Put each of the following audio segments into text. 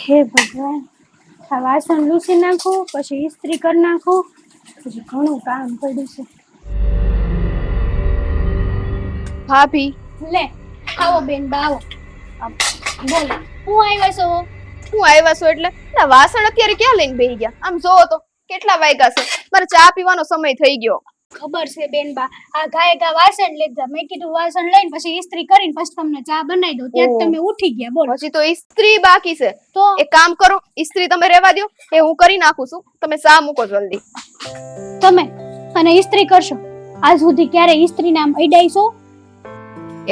હે ભગવાન, આ વાસણ લૂછી નાખું, પછી ઇસ્ત્રી કરી નાખું, પછી ઘણું કામ પડ્યું છે. ભાભી લે આવો બેન બાવો. બોલો હું આવ્યા છો? હું આવ્યા છો એટલે ના વાસણ અત્યારે ક્યાં લઈને બેહી ગયા? આમ જોવો તો કેટલા વાગ્યા છે, મારે ચા પીવાનો સમય થઈ ગયો. ખબર છે બેન બા, આ ગાય ગા વાસણ લીધા, મેં કીધું વાસણ લઈને પછી ઇસ્ત્રી કરીને પછી તમને ચા બનાવી દઉં, ત્યાં તમે ઉઠી ગયા. બોલો. હજી તો ઇસ્ત્રી બાકી છે. તો એક કામ કરો, ઇસ્ત્રી તમે રહેવા દો, એ હું કરી નાખું છું. તમે ચા મૂકો જલ્દી. તમે અને ઇસ્ત્રી કરશો? આજ સુધી ક્યારે ઇસ્ત્રી નામ અડાઈશો?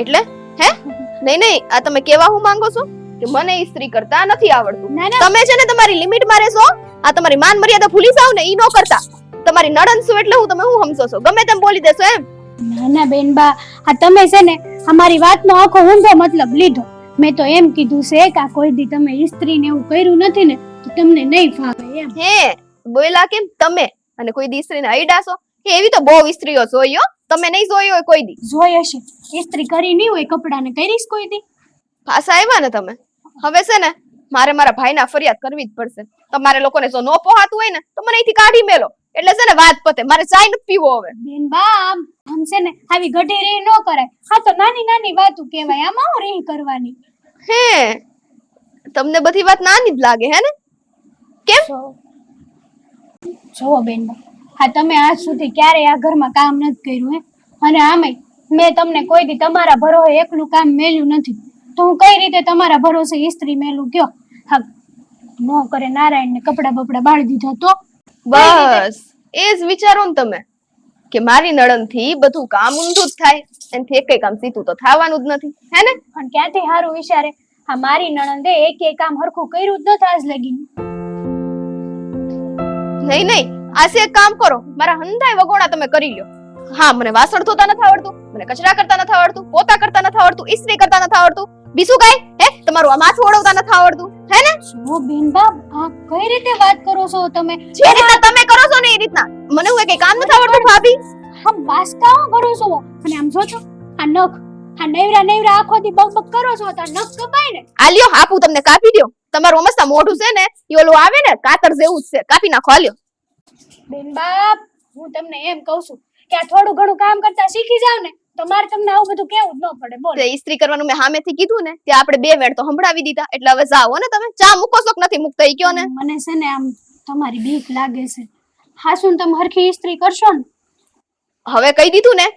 એટલે હે નહીં નહીં, આ તમે કેવા હું માંગો છો કે મને ઇસ્ત્રી કરતા નથી આવડતું? ના ના, તમે છે ને તમારી લિમિટ માં રહેશો. આ તમારી માન મર્યાદા ભૂલી જાવ ને, ઈ નો કરતા. તમારી નડન છું એટલે હું તમે હું સમજો છો, ગમે તેમ બોલી દેશો એમ? ના ના બેન બા, આ તમે છે ને અમારી વાતનો આખો ઊંધો મતલબ લીધો. મેં તો એમ કીધું છે કે આ કોઈ દી તમે ઇસ્ત્રી ને એવું કર્યું નથી ને તો તમને નહીં ફાવે એમ. હે બોયલા કેમ તમે? અને કોઈ દી ઇસ્ત્રીને અડાશો? એવી તો બહુ ઇસ્ત્રીઓ જોઈ હો, તમે નહીં જોઈ હોય કોઈ દી. જોઈ હશે, ઇસ્ત્રી કરી નહીં હોય કપડાને કરીશ કોઈ દી? પાછા આવ્યા ને તમે. હવે છે ને મારે મારા ભાઈના ફરિયાદ કરવી જ પડશે. તમારે લોકોને જો નો પોહાતું હોય ને તો મને અહીંથી કાઢી મેલો, એટલે છે ને વાત પતે. મારે ચાય નથી પીવો હવે. બેન બા આમ છે ને આવી ગઢી રહી ન કરાય. આ તો નાની નાની વાતો કહેવાય, આમાં હું રહી કરવાની? હે તમને બધી વાત નાની જ લાગે હે ને? કેમ? જો બેન બા, હા તમે આજ સુધી ક્યારેય આ ઘરમાં કામ નથી કર્યું હે, અને આમેય મેં તમને કોઈ દી તમારા ભરોસે એકલું કામ મેલ્યું નથી, તો હું કઈ રીતે તમારા ભરોસે ઇસ્ત્રી મેલું કયો? હા નો કરે નારાયણ ને કપડા બપડા બાળી દીધા તો બસ એ જ વિચારો ને તમે કે મારી નળન થી બધું કામ ઊંધું જ થાય, એનાથી એક કામ સીધું તો થવાનું જ નથી હે ને? પણ ક્યાંથી હારું વિચારે? આ મારી નણંદે એક કામ હરખું કર્યું જ નથી આજ લગી. નહીં નહીં, આજે એક કામ કરો, મારા હંધાય વગોણા તમે કરી લ્યો. હા મને વાસણ ધોતા નથી આવડતું, મને કચરા કરતા નથી આવડતું, પોતા કરતા નથી આવડતું, ઇસ્ત્રી કરતા નથી આવડતું, બીજું કઈ હે તમારું આ માથું ઓળવતા નથી આવડતું હે ને? જો બેન બા આ કઈ રીતે વાત કરો છો તમે? જે રીતના તમે કરો છો ને એ રીતના મને હું કઈ કામ નથી આવડતું ભાભી. આમ બાસકાઓ કરો છો અને આમ જો છો આ નખ, આ નેવરા નેવરા આખો દી બકબક કરો છો તો નખ કપાય ને? આલ્યો આપું તમને કાપી દયો. તમારું મસ્ત મોઢું છે ને ઈ ઓલું આવે ને કાતર જેવું જ છે, કાપી નાખો આલ્યો. બેન બાપ હું તમને એમ કહું છું કે આ થોડું ઘણું કામ કરતા શીખી જાવ ને તો મારે તમને આવું બધું કેવું જ ન પડે. બોલ. તે ઇસ્ત્રી કરવાનું મેં સામેથી કીધું ને તે આપણે બે વેણ તો સંભળાવી દીધા, એટલે હવે જાઓ ને તમે. ચા મૂકો છો કે નથી મૂકતા ઈ કયો ને? મને છે ને આમ તમારી બીક લાગે છે. હાસુન તમે હરખી ઇસ્ત્રી કરશો ને? હવે કહી દીધું ને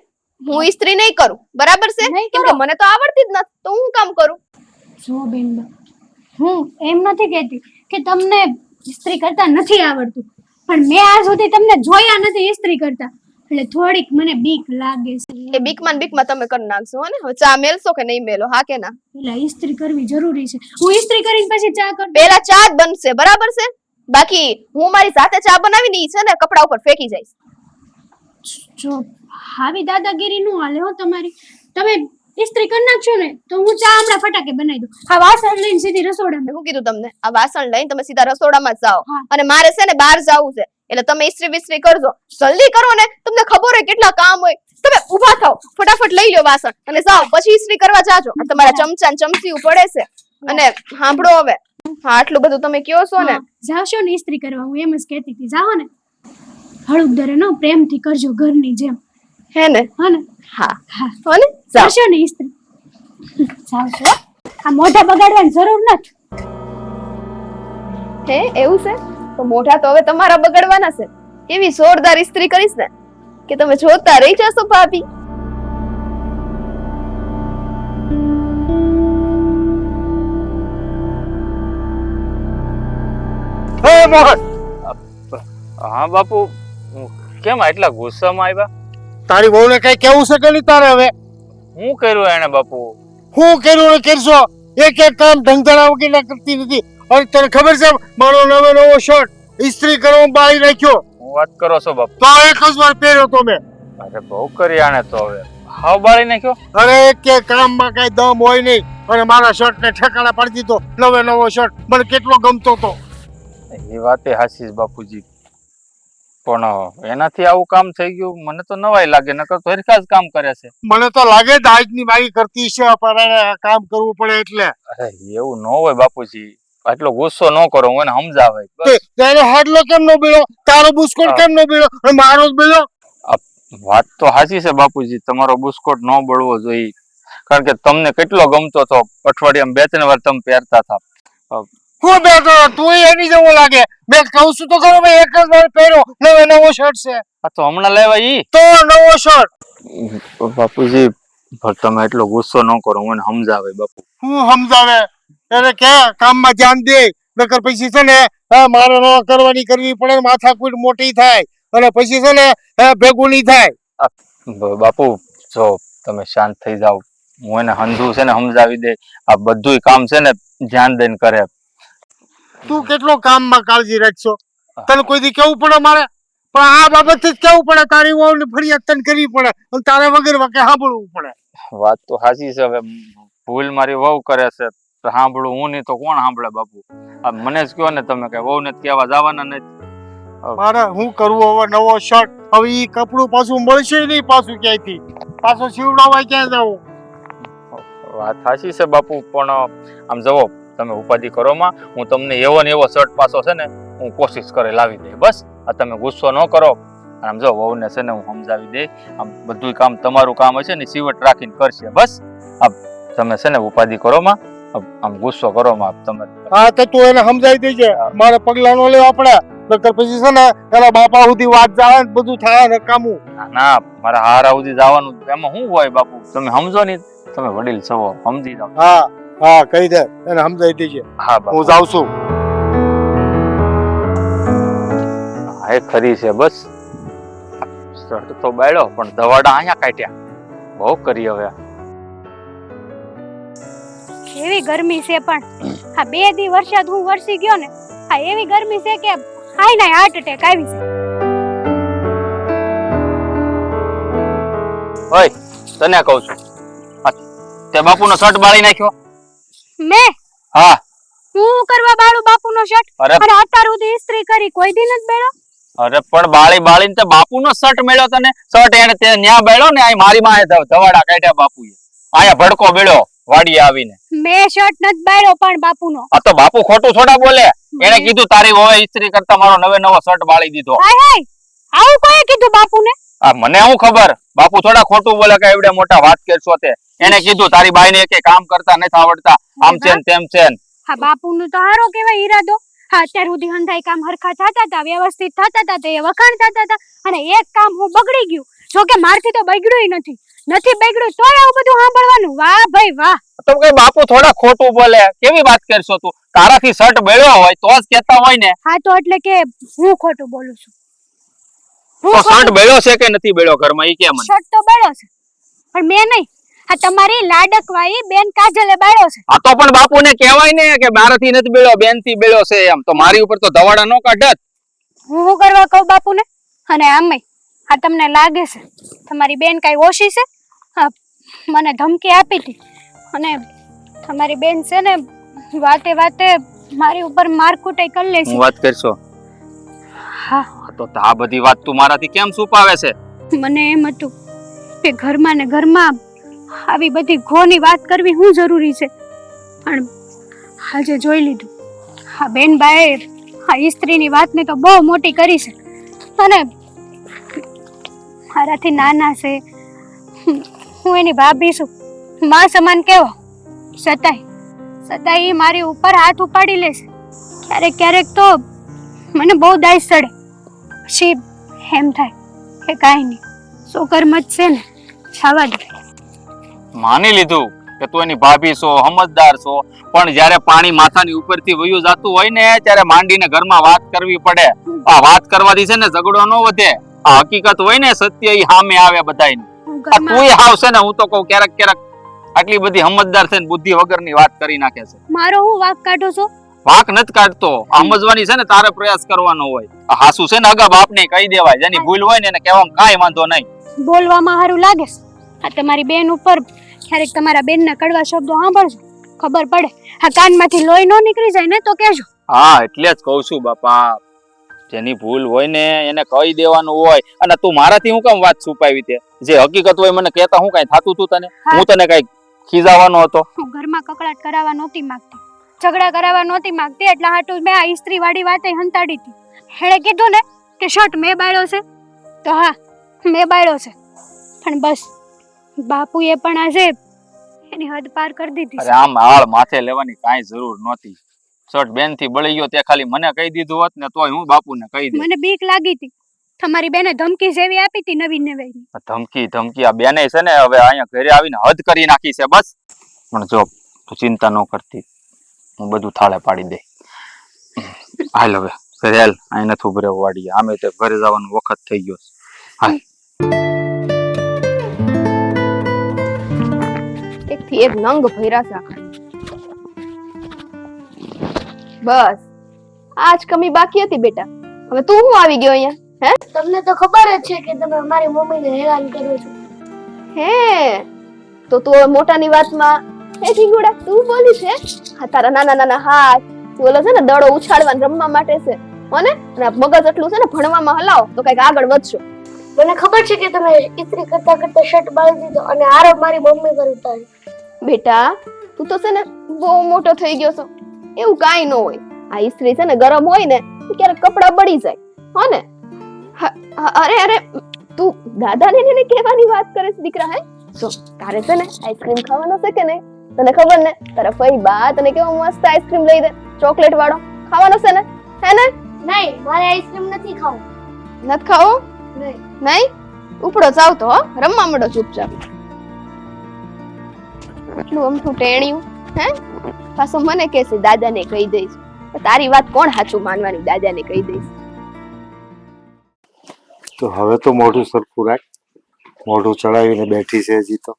હું ઇસ્ત્રી નહીં કરું, બરાબર છે? નહીં કેમ કરો. કે મને તો આવડતી જ નથી તો હું કામ કરું? જો બેન બા હું એમ નથી કહેતી કે તમને ઇસ્ત્રી કરતા નથી આવડતું, પણ મેં આજ સુધી તમને જોયા નથી ઇસ્ત્રી કરતા, એટલે થોડીક મને બીક લાગે છે. એ બીકમાં તમે કરી નાખશો હો ને? હવે ચા મેલશો કે નહીં મેલો? હા કે ના? એટલે ઇસ્ત્રી કરવી જરૂરી છે. હું ઇસ્ત્રી કરીને પછી ચા કર. પેલા ચા જ બનશે, બરાબર છે? બાકી હું મારી સાથે ચા બનાવીને ઈ છે ને કપડા ઉપર ફેંકી જઈશ. જો હાવી દાદાગીરી નું હાલે હો તમારી. તમે ઇસ્ત્રી કરી નાખશો ને તો હું ચા હમણાં ફટાકે બનાવી દઉં. આ વાસણ લઈને સીધી રસોડામાં. શું કીધું તમને? આ વાસણ લઈને તમે સીધા રસોડામાં જ જાઓ, હા. અને મારે છે ને બહાર જાવું છે, એટલે તમે ઇસ્ત્રી વિસ્ત્રી કરજો. જલ્દી કરો ને, તમને ખબર હોય કેટલા કામ હોય. તમે ઊભા થાઓ, ફટાફટ લઈ લો વાસણ અને જાઓ, પછી ઇસ્ત્રી કરવા જાજો. આ તમારા ચમચા ને ચમચીઓ પડે છે. અને સાંભળો હવે, હા આટલું બધું તમે કયો છો ને, જાવશો ને ઇસ્ત્રી કરવા, હું એમ જ કહેતી હતી. જાઓ ને હળુદરે નો પ્રેમથી કરજો ઘરની જેમ, હે ને? હા ને? હા હા હો ને? જાઓ. કરશો ને ઇસ્ત્રી? જાવશો? આ મોઢા બગાડવાની જરૂર નથી. હે એવું છે? તો મોઢા તો હવે તમારા બગડવાના છે. એવી જોરદાર ઇસ્ત્રી કરીશ ને કે તમે જોતા રહી જશો ભાભી. હે મોહન! હા બાપુ, કેમ આટલા ગુસ્સામાં આવ્યા? તારી વહુને કઈ કેવું છે કે નહીં તારે? હવે હું કર્યું એને બાપુ? હું કર્યું ને કરશો? એક એક કામ ઢંગધડા વગેરે કરતી નથી. અને તને ખબર છે મારો નવો શર્ટ ઇસ્ત્રી કરવા બાળી નાખ્યો. હું વાત કરો છો બાપુ? તો એક જ વાર પહેર્યો તો મેં. અરે બહુ કરી આને તો હવે હાવ બાળી નાખ્યો. અરે કે કામમાં કઈ દમ હોય નહીં, અને મારા શર્ટ ને ઠેકાણા પાડી દીધો. નવો શર્ટ મને કેટલો ગમતો હતો. એ વાતે હાચી છે બાપુજી, પણ એનાથી આવું કામ થઈ ગયું મને તો નવાઈ લાગે, નકર તો હરખા જ કામ કરે છે. મને તો લાગે દાજની બાઈ કરતી છે, પણ કામ કરવું પડે એટલે. અરે એવું ન હોય બાપુજી, એટલો ગુસ્સો ન કરો, હું એને સમજાવે તારો હાડલો કેમ નો બીળો, તારો બુસ્કોટ કેમ નો બીળો અને મારો જ બીળો? વાત તો સાચી છે બાપુજી, તમારો બુસ્કોટ ન બળવો જોઈએ, કારણ કે તમને કેટલો ગમતો હતો, અઠવાડિયામાં 2-3 વાર તમે પહેરતા હતા. હું બેઠો તું એની જેવો લાગે. મેં કહું છું તો ખરો, મેં એક જ વાર પહેર્યો, નવો શર્ટ છે. આ તો હમણાં લેવા ઈ તો નવો શર્ટ. બાપુજી તમે એટલો ગુસ્સો ન કરો, હું એને સમજાવે બાપુ. હું સમજાવે એને કે કામમાં ધ્યાન દે, નકર પછી છે ને મારે ન કરવી પડે, માથાકૂટ મોટી થાય અને પછી છે ને ભેગું નહીં થાય. બાપુ જો તમે શાંત થઈ જાઓ, હું એને હંધું છે ને સમજાવી દે, આ બધુંય કામ છે ને ધ્યાન દઈને કરે. તું કેટલો કામમાં કાળજી રાખશો, તને કોઈ દી કેવું પડે મારે? પણ આ બાબતથી જ કેવું પડે, તારી વહુની ફરિયાદ તને કરવી પડે અને તારે વગર વાકે સાંભળવું પડે. વાત તો સાચી છે, હવે ભૂલ મારી વહુ કરે છે, સાંભળું હું નહીં તો કોણ સાંભળે બાપુ? આ મને જ કહો ને તમે કે વહુ ને કહેવા જવાના નથી. મારે હું કરવું હવે? નવો શર્ટ, હવે ઈ કપડું પાછું મળશે નહીં, પાછું ક્યાંયથી પાછું સીવડાવવા ક્યાં જવું? વાત સાચી છે બાપુ, પણ આમ જવો તમે ઉપાધિ કરો માં, હું તમને એવો ને એવો શર્ટ પાછો છે ને હું કોશિશ કરે લાવી દે. બસ આ તમે ગુસ્સો ન કરો, આમ જો વહુને છે ને હું સમજાવી દે, આમ બધું કામ તમારું કામ હશે ને સીવટ રાખીને કરશે. બસ આ તમે છે ને ઉપાધિ કરો માં, આમ ગુસ્સો કરો માં તમે. હા તો તું એને સમજાવી દેજે, મારે પગલા નો લેવા પડે, નકર પછી છે ને એના બાપા સુધી વાત જાય ને બધું થાય ને કામું. ના મારા હારા સુધી જવાનું એમાં શું હોય બાપુ, તમે સમજો ને, તમે વડીલ છો, સમજી જાઓ. હા હા કહી દે, એને સમજાવી દેજે. હા બાપુ હું જાઉં છું. હા એ ખરી છે. બસ શર્ટ તો બાળ્યો પણ દવાડા અહીંયા કાઢ્યા, બહુ કરી હવે. એવી ગરમી છે, પણ આ 2 દી વરસાદ હું વરસી ગયો ને, આ એવી ગરમી છે કે હાઈ ના હાર્ટ એટેક આવી છે. ઓય તને કહું છું, તે બાપુનો શર્ટ બાળી નાખ્યો? મેં? હા. હું કરવા બાળું બાપુનો શર્ટ? અરે અને અત્યાર સુધી ઇસ્ત્રી કરી કોઈ દી નથી બેળો. અરે પણ બાળીને તે બાપુનો શર્ટ મળ્યો તને? શર્ટ એને તે ન્યા બેળો ને, અહીં મારી માં ધવાડા કાઢ્યા બાપુએ, આયા ભડકો બેળ્યો વાડીએ આવીને. મેં શર્ટ નથી બાળ્યો પણ બાપુનો. આ તો બાપુ ખોટું થોડા બોલે, એને કીધું તારી વહુએ ઇસ્ત્રી કરતા મારો નવો શર્ટ બાળી દીધો. હાય હાય, આવું કોઈએ કીધું બાપુને? આ મને શું ખબર, બાપુ થોડા ખોટું બોલે કે એવડે મોટા વાત કરશો તે. એને કીધું તારી બાઈને એકે કામ કરતા નથી આવડતા, આમ છે ને તેમ છે. હા બાપુનું તો હારો કેવાય ઈરાદો. હા અત્યાર સુધી હંધાઈ કામ હરખા થતા હતા, વ્યવસ્થિત થતા હતા, તે વખાણ થતા હતા, અને એક કામ હું બગડી ગયું. જો કે મારથી તો બગડ્યું નથી બગડ્યું તોય આવું બધું સાંભળવાનું. વાહ ભાઈ વાહ. તો કઈ બાપુ થોડા ખોટું બોલે, કેવી વાત કરશો તું? તારાથી શર્ટ બેળ્યો હોય તો જ કહેતા હોય ને. હા તો એટલે કે હું ખોટું બોલું છું? તો શર્ટ બેળ્યો છે કે નથી બેળ્યો ઘરમાં, ઈ કે મને. શર્ટ તો બેળ્યો છે, પણ મેં નહીં, આ તમારી લાડકવાઈ બેન કાજલે બાળ્યો છે. આ તો પણ બાપુને કહેવાય ને કે મારાથી નથી બેળ્યો, બેનથી બેળ્યો છે એમ, તો મારી ઉપર તો ધવાડા નો કાઢત. હું કરવા કહું બાપુને? અને આમે આ તમને લાગે છે તમારી બેન કઈ ઓછી છે? હા મને ધમકી આપી હતી, અને તમારી બેન છે ને વાતે મારી ઉપર મારકુટાઈ કરી લે છે. હું વાત કરશો? હા તો આ બધી વાત તું મારાથી કેમ છુપાવે છે? મને એમ હતું કે ઘરમાં ને ઘરમાં આવી બધી ઘોની વાત કરવી શું જરૂરી છે, પણ આજે જોઈ લીધું. હા બેનબાએ આ ઇસ્ત્રીની વાતને તો બહુ મોટી કરી છે, અને મારાથી નાના છે, હું એની ભાભી છું, માં સમાન કેવો, છતાંય મારી ઉપર હાથ ઉપાડી લેશે. ક્યારેક તો મને બહુ દાઈ ચડે, પછી એમ થાય કે કાંઈ નહીં, શું કર્મ જ છે ને, છાવા દે. માની લીધું કે તું એની ભાભી છો, સમજદાર છો, પણ જ્યારે પાણી માથાની ઉપરથી વયું જાતું હોય ને ત્યારે માંડીને ઘરમાં વાત કરવી પડે. આ વાત કરવાથી છે ને ઝઘડો ન વધે, આ હકીકત હોય ને સત્ય ઈ સામે આવે બધાયને. તુંય આવશે ને, હું તો કહું ક્યારેક આટલી બધી સમજદાર છે ને બુદ્ધિ વગરની વાત કરી નાખે છે. મારો હું વાક કાઢો છો? વાક નથી કાઢતો, સમજવાની છે ને તારે પ્રયાસ કરવાનો હોય. આ હાસુ છે ને અગા બાપને કહી દેવાય, જેની ભૂલ હોય ને એને કહેવામાં કાંઈ વાંધો નહીં. બોલવામાં સારું લાગે છે, આ તમારી બેન ઉપર ક્યારેક તમારા બેનના કડવા શબ્દો સાંભળજો, ખબર પડે. આ કાનમાંથી લોહી ન નીકળી જાય ને તો કહેજો. હા એટલે જ કહું છું બાપા, જેની ભૂલ હોય ને એને કહી દેવાનું હોય. અને તું મારાથી હું કેમ વાત છુપાવી તે? જે હકીકત હોય મને કહેતા હું કઈ થાતું તું તને? હું તને કઈ ખીજાવાનો હતો? હું ઘરમાં કકળાટ કરાવવા નહોતી માંગતી, ઝઘડા કરાવવા નહોતી માંગતી એટલા હાટુ મેં આ ઇસ્ત્રી વાળી વાતે હંતાડી હતી. એણે કીધું ને કે શર્ટ મેં બાળ્યો છે તો હા મેં બાળ્યો છે, પણ બસ બાપુએ પણ આજે એની હદ પાર કરી દીધી અરે આમ હાળ માથે લેવાની કાંઈ જરૂર નહોતી. શર્ટ બેન થી બળી ગયો તે ખાલી મને કહી દીધું હોત ને તોય હું બાપુને કહી દે. મને બીક લાગી હતી. તમારી બેને ધમકી જેવી આપી હતી નવી નવી. ધમકી આ બેને છે ને હવે અહીંયા ઘરે આવીને હદ કરી નાખી છે બસ. પણ જો તું ચિંતા ન કરતી, હું બધું થાળે પાડી દે. હાલ હવે ઘરે હાલ, અહીં નથી ઉભરે વાડીએ, આમે તે ઘરે જવાનો વખત થઈ ગયો છે. હાલ. એક થી એક નંગ ભર્યા છે આખા. બસ આજ કમી બાકી હતી બેટા. હવે તું હું આવી ગયો અહીંયા? હે, તમને તો ખબર જ છે કે તમે મારી મમ્મીને હેરાન કરો છો. હે તો તું હવે મોટાની વાતમાં હે ઢીંગુડા તું બોલી છે? હા તારા નાના નાના હાથ તું ઓલો છે ને દડો ઉછાળવા રમવા માટે છે અને મગજ એટલું છે ને ભણવામાં હલાવો તો કઈક આગળ વધશો. મને ખબર છે કે તમે ઇસ્ત્રી કરતા કરતા શર્ટ બાળી દીધો અને આરોપ મારી મમ્મી પર ઉતાર્યો. બેટા તું તો છે ને બહુ મોટો થઈ ગયો છો. એવું કાઈ ન હોય. આ ઇસ્ત્રી છે ને ગરમ હોય ને તો ક્યારેક કપડા બળી જાય હો ને. અરે તું દાદાને એને કહેવાની વાત કરે છે દીકરા? હે જો તારે છે ને આઈસ્ક્રીમ ખાવાનો છે કે નહીં? તને ખબર ને તારા ફઈ બા તને કેવો મસ્ત આઈસ્ક્રીમ લઈ દે ચોકલેટ વાળો. ખાવાનો છે ને? હે ને? નહીં, મારે આઈસ્ક્રીમ નથી ખાવું. નત ખાવો? નહીં. નહીં? ઉપડો જાવ તો હો, રમવા મળો ચૂપચાપ. એટલું અમથું ટેણ્યું હે પાછું મને કહેશે દાદાને કહી દઈશ. તારી વાત કોણ સાચું માનવાની? દાદાને કહી દઈશ તો હવે તો મોઢું સરખું રાખ. મોઢું ચડાવીને બેઠી છે હજી તો.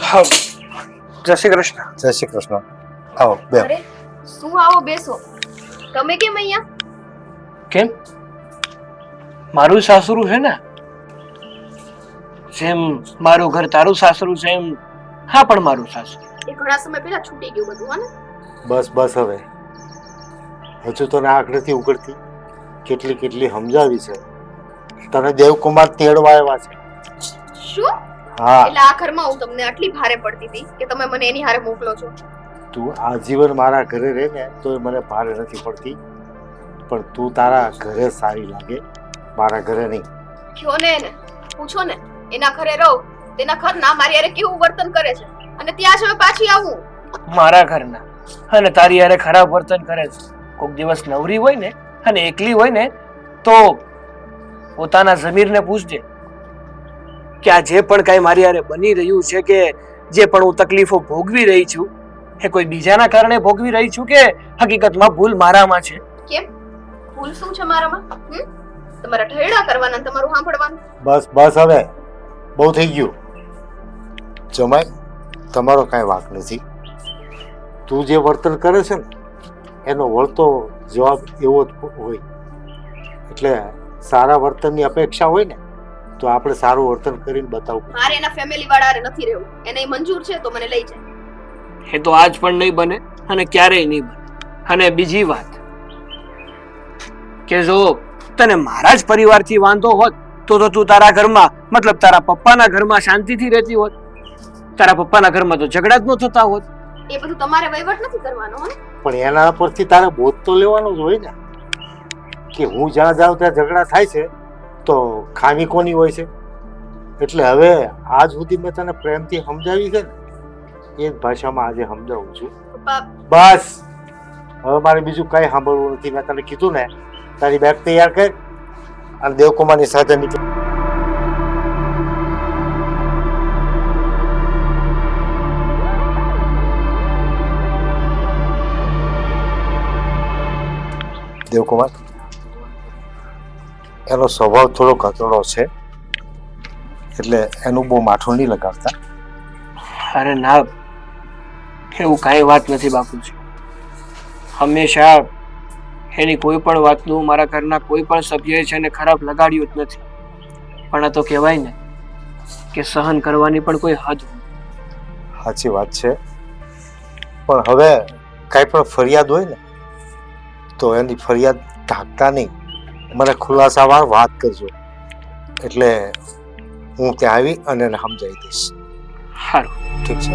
હા, જય શ્રી કૃષ્ણ. જય શ્રી કૃષ્ણ. આવો બે. અરે શું આવો બેસો. તમે કેમ અહીંયા? કેમ? મારું સાસરું હે ને, જેમ મારું ઘર તારું સાસરું છે એમ હા પણ મારું સાસરું. એ ઘણા સમય પહેલા છૂટી ગયું બધું હે ને. બસ બસ હવે હજુ તને આંખ નથી ઉઘડતી. કેટલી સમજાવી છે તને દેવકુમાર તેડવા આવ્યા છે. શું? હા, એટલે આ ઘરમાં હું તમને આટલી ભારે પડતી હતી કે તમે મને એની હારે મોકલો છો? તું આજીવન મારા ઘરે રહે ને તોય મને ભારે નથી પડતી, પણ તું તારા ઘરે સારી લાગે, મારા ઘરે નહીં. કયો ને એને પૂછો ને એના ઘરે રહું તેના ઘરના મારી હારે કેવું વર્તન કરે છે અને ત્યાં જ હવે પાછી આવું. મારા ઘરના અને તારી હારે ખરાબ વર્તન કરે છે. કોઈક દિવસ નવરી હોય ને અને એકલી હોય ને તો પોતાના જમીરને પૂછજે કે આ જે પણ કાંઈ મારી હારે બની રહ્યું છે કે જે પણ હું તકલીફો ભોગવી રહી છું એ કોઈ બીજાના કારણે ભોગવી રહી છું કે હકીકતમાં ભૂલ મારામાં છે. કેમ ભૂલ શું છે મારામાં? તમારા ઠેડા કરવાના તમારું સાંભળવાનું. બસ બસ હવે બહુ થઈ ગયું. જમાઈ તમારો કાંઈ વાંક નથી. તું જે વર્તન કરે છે ને એનો વળતો જવાબ એવો જ હોય. એટલે સારા વર્તનની અપેક્ષા હોય ને તો આપણે સારું વર્તન કરીને બતાવવું. મારે એના ફેમિલી વાળા હારે નથી રહેવું. એને મંજૂર છે તો મને લઈ જાય. એ તો આજ પણ નહીં બને અને ક્યારેય નહીં બને. અને બીજી વાત કે જો તને મારા જ પરિવારથી વાંધો હોત તો તું તારા ઘરમાં મતલબ તારા પપ્પાના ઘરમાં શાંતિથી રહેતી હોત. તારા પપ્પાના ઘરમાં તો ઝઘડા જ ન થતા હોત. એ બધું તમારે વહીવટ નથી કરવાનો હો. પણ એના પરથી તારે બોધ તો લેવાનો જ હોય ને કે હું જ્યાં જાઉં ત્યાં ઝઘડા થાય છે તો ખામી કોની હોય છે. એટલે હવે આજ સુધી મેં તને પ્રેમથી સમજાવી છે ને એ જ ભાષામાં આજે સમજાવું છું. પપ્પા બસ હવે મારે બીજું કઈ સાંભળવું નથી. મેં તને કીધું ને તારી બેગ તૈયાર કર અને દેવકુમારની સાથે નીકળ. દેવકુમાર એનો સ્વભાવ થોડો કચડો છે એટલે એનું બહુ માઠું નહીં લગાવતા. અરે ના, એવું કાંઈ વાત નથી બાપુજી. હંમેશા એની કોઈ પણ વાતનું મારા ઘરના કોઈ પણ સભ્યએ છે ને ખરાબ લગાડ્યું જ નથી. પણ આ તો કહેવાય ને કે સહન કરવાની પણ કોઈ હદ હોય. સાચી વાત છે, પણ હવે કાંઈ પણ ફરિયાદ હોય ને તો એની ફરિયાદ ઢાંકતા નહીં, મને ખુલાસાવાર વાત કરજો એટલે હું ત્યાં આવી અને એને સમજાવી દઈશ. સારું. ઠીક છે.